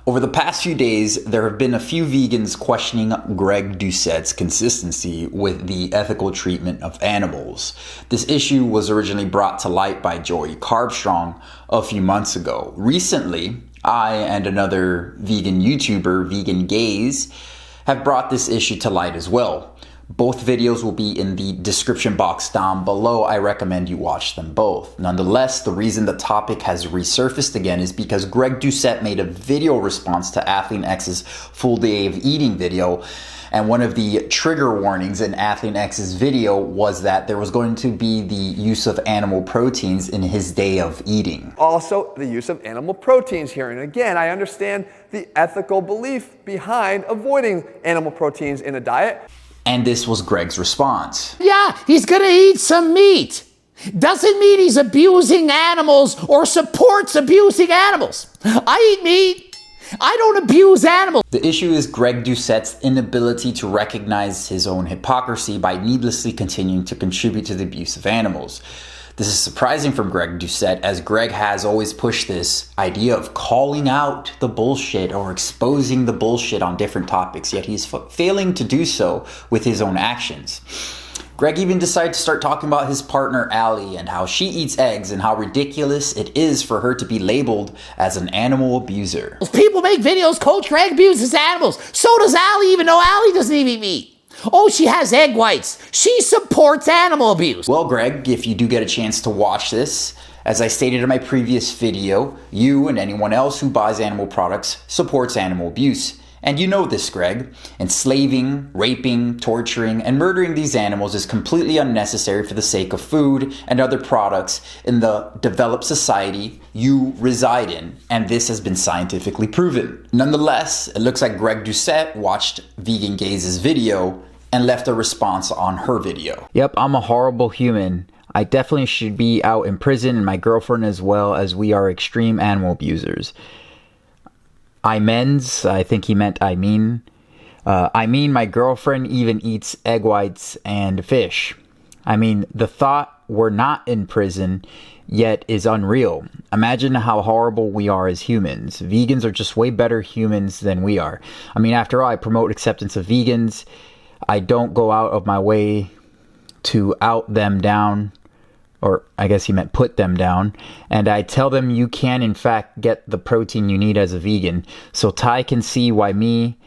Over the past few days, there have been a few vegans questioning Greg Doucette's consistency with the ethical treatment of animals. This issue was originally brought to light by Joey Carbstrong a few months ago. Recently, I and another vegan YouTuber, Vegan Gaze, have brought this issue to light as well. Both videos will be in the description box down below. I recommend you watch them both. Nonetheless, the reason the topic has resurfaced again is because Greg Doucette made a video response to Athlean-X's full day of eating video. And one of the trigger warnings in Athlean-X's video was that there was going to be the use of animal proteins in his day of eating. Also, the use of animal proteins here. And again, I understand the ethical belief behind avoiding animal proteins in a diet. And this was Greg's response. Yeah, he's gonna eat some meat. Doesn't mean he's abusing animals or supports abusing animals. I eat meat. I don't abuse animals. The issue is Greg Doucette's inability to recognize his own hypocrisy by needlessly continuing to contribute to the abuse of animals. This is surprising from Greg Doucette, as Greg has always pushed this idea of calling out the bullshit or exposing the bullshit on different topics, yet he's failing to do so with his own actions. Greg even decided to start talking about his partner Allie and how she eats eggs and how ridiculous it is for her to be labeled as an animal abuser. People make videos, Coach Greg abuses animals. So does Allie, even though Allie doesn't even eat meat. Oh, she has egg whites. She supports animal abuse. Well, Greg, if you do get a chance to watch this, as I stated in my previous video, you and anyone else who buys animal products supports animal abuse. And you know this, Greg. Enslaving, raping, torturing, and murdering these animals is completely unnecessary for the sake of food and other products in the developed society you reside in. And this has been scientifically proven. Nonetheless, it looks like Greg Doucette watched Vegan Gaze's video and left a response on her video. Yep, I'm a horrible human. I definitely should be out in prison, and my girlfriend as well, as we are extreme animal abusers. I think he meant I mean my girlfriend even eats egg whites and fish. I mean, the thought we're not in prison yet is unreal. Imagine how horrible we are as humans. Vegans are just way better humans than we are. I mean, after all, I promote acceptance of vegans. I don't go out of my way to out them down, or I guess he meant put them down, and I tell them you can in fact get the protein you need as a vegan. So Ty can see why me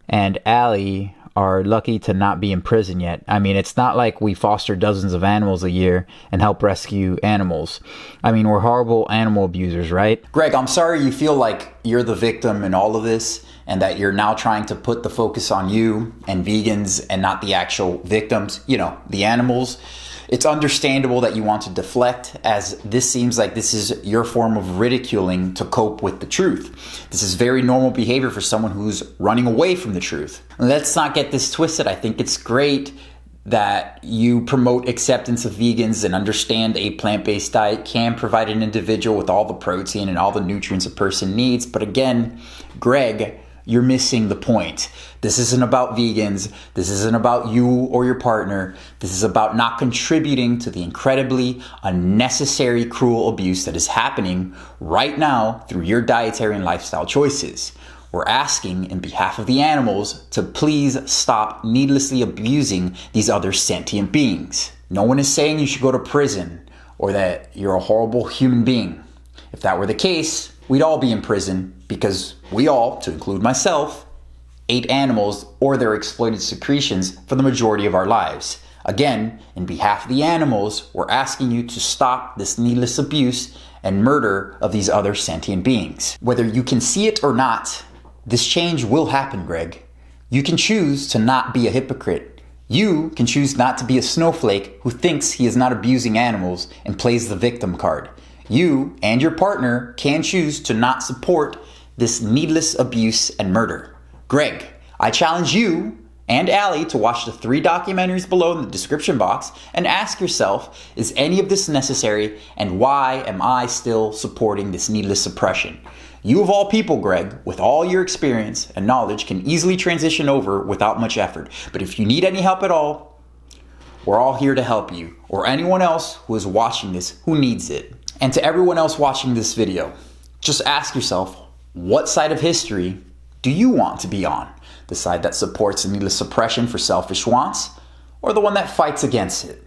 and Allie are lucky to not be in prison yet. I mean, it's not like we foster dozens of animals a year and help rescue animals. I mean, we're horrible animal abusers, right? Greg, I'm sorry you feel like you're the victim in all of this, and that you're now trying to put the focus on you and vegans and not the actual victims, you know, the animals. It's understandable that you want to deflect, as this seems like this is your form of ridiculing to cope with the truth. This is very normal behavior for someone who's running away from the truth. Let's not get this twisted. I think it's great that you promote acceptance of vegans and understand a plant-based diet can provide an individual with all the protein and all the nutrients a person needs. But again, Greg, you're missing the point. This isn't about vegans. This isn't about you or your partner. This is about not contributing to the incredibly unnecessary, cruel abuse that is happening right now through your dietary and lifestyle choices. We're asking, in behalf of the animals, to please stop needlessly abusing these other sentient beings. No one is saying you should go to prison or that you're a horrible human being. If that were the case, we'd all be in prison, because we all, to include myself, ate animals or their exploited secretions for the majority of our lives. Again, in behalf of the animals, we're asking you to stop this needless abuse and murder of these other sentient beings. Whether you can see it or not, this change will happen, Greg. You can choose to not be a hypocrite. You can choose not to be a snowflake who thinks he is not abusing animals and plays the victim card. You and your partner can choose to not support this needless abuse and murder. Greg, I challenge you and Allie to watch the 3 documentaries below in the description box and ask yourself, is any of this necessary, and why am I still supporting this needless suppression? You of all people, Greg, with all your experience and knowledge, can easily transition over without much effort. But if you need any help at all, we're all here to help you, or anyone else who is watching this who needs it. And to everyone else watching this video, just ask yourself, What side of history do you want to be on? The side that supports needless suppression for selfish wants, or the one that fights against it?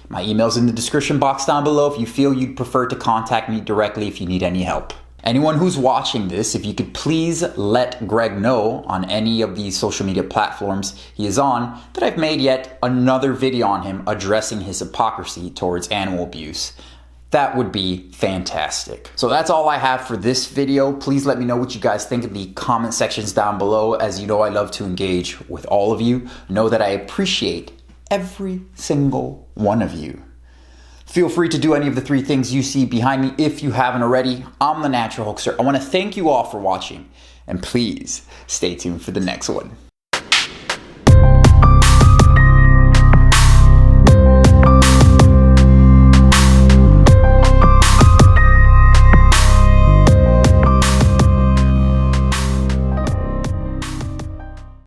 My email's in the description box down below if you feel you'd prefer to contact me directly if you need any help. Anyone who's watching this, if you could please let Greg know on any of these social media platforms he is on that I've made yet another video on him addressing his hypocrisy towards animal abuse. That would be fantastic. So that's all I have for this video. Please let me know what you guys think in the comment sections down below. As you know, I love to engage with all of you. Know that I appreciate every single one of you. Feel free to do any of the 3 things you see behind me if you haven't already. I'm the Natural Hulkster. I want to thank you all for watching, and please stay tuned for the next one.